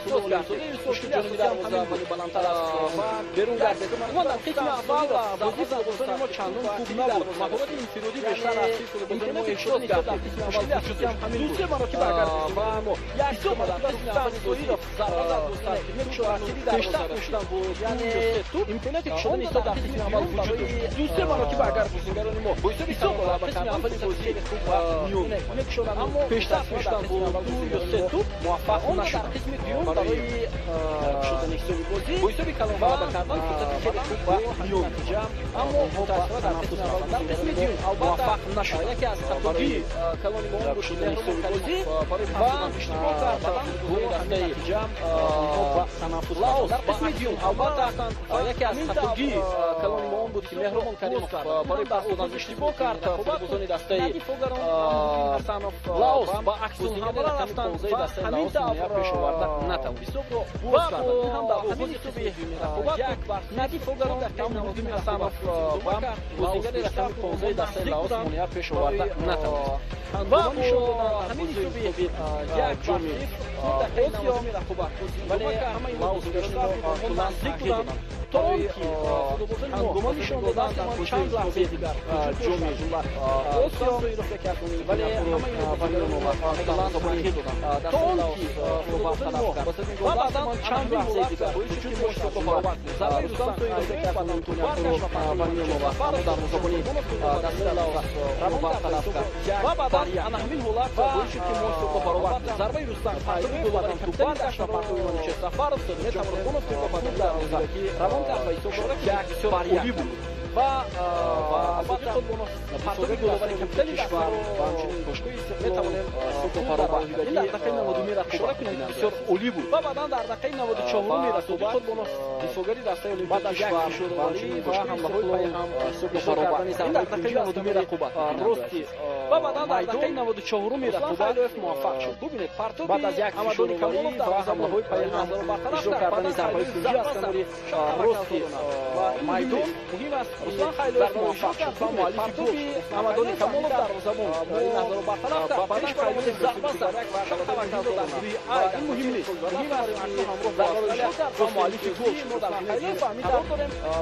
احساس کرده مشکل جانبی دروازه ولی بلندتر از بیرون گرده اما در قسم اول بازی فوتبال ما چندان خوب نبود مهارت انفرادی بیشتر از اینترنت احساس کردیم مشکلی از همین دوسته مراکب اگر ما یک دو مدت سوی را ضربه زد دوستان بیشتر داشتن بود یعنی امکاناتی که شده نیست در قسم اول وجود داشت دوسته مراکب اگر بازیگران ما بایسته بسیار بالا و قسم اول بازی خوب میون اما بیشتر داشتن بود دو یا سه توپ موفق نشدن قسم دیوم برای شدن سوی بازی بایسته بکلام بالا کردن فرصتی خیلی خوب و میون اما متأسفانه در قسم اول در قسم دیوم موفق نشد یکی از خطاهای کلانی ما بود شدن سوی بازی و اشتباه کردن گل دسته جام و تنافس در قسم دیوم البته یکی از خطاهای کلانی ما بود که مهرمان کریمов برای پاس دادن اشتباه کرد فوتبالزنی دسته لاوس با اکسون حمله رفتن و همین دفعه پیش آورده نتوانست و هم در همین سوی یک بار ندی فوگران در کم نمودی حسنов و بازیگر رقم 15 دسته لاوس مونیا پیش آورده نتوانست و همین سوی یک جرمی در کم نمودی رقابت ولی همه این بازیگران نزدیک بودند تا اینکه هنگامانشان دادن در چند لحظه دیگر جرمی آسیایی را فکر کنید ولی همه این بازیگران تماهی دادن تا اینکه و بعدا چند لحظه دیگر وجود مشکل فراوان ضربه رستم توی را فکر کنید تو برگشت و فرد در مزابانی دست لاوس روان طرف کرد و بعدا همین حالت وجود که مشکل فراوان ضربه رستم پایداری گلوبان تو برگشت و پارتوی چه سفر افتاد نتوانست گل فکر کنید در روان طرف یک عالی بود و بازی خودمون پارتوی گلوبانی کپیتانی کشور و همچنین باشگاه استقلال میتوانیم سوپ فراوان این در دقیقه 92 را اشاره کنید بسیار عالی بود و بعدا در دقیقه 94 رسید خودمون دفاعگری دسته المپیک کشور و همچنین حمله‌های پای هم سوپ فراوان این در دقیقه 92 رقابت درستی و بعدا در دقیقه 94 رقابت موفق شد ببینید پارتو بعد از یک فشاری کامل در حمله‌های پای هم اجرا کردن ضربه‌های فوری است نوری درستی و میدون مهم است رسوان خیلی‌اش موفق شد و مؤلف گل محمدعلی کمالov دروازه‌بان این نظر رو برطرف کرد بعدا خیلی ضربه زد توکل داد این مهم نیست مهم است همراه با مؤلف گل در خیلی فهمید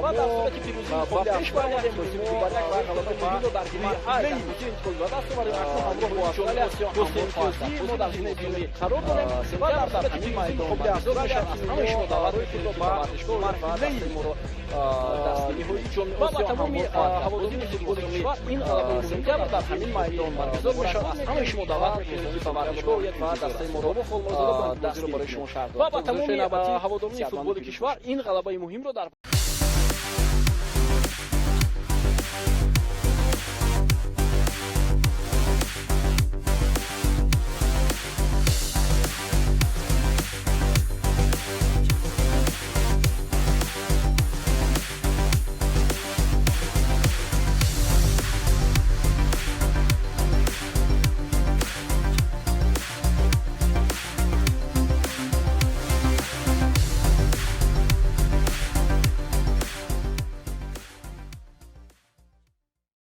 و در صورت پیروزی خود پیش برگردیم بازی مبارک و غلبه در گروه ای این گل داده است برای همراه با استرالیا حسین فوزی ما در زمین بیرونی قرار داریم و در صورت پیروزی خود افزار میشه از همه شما دعوت کنید با ورزشگاه مرکزی مرو دستگیری جمعی و تمامی هواداران فوتبال کشور این سنجاب در همین میدان برگزار میشه از همه شما دعوت میکنید با ورزشگاه و دسته مرو دستی برای شما شهر و با تمامی هواداران فوتبال کشور این غلبه مهم رو در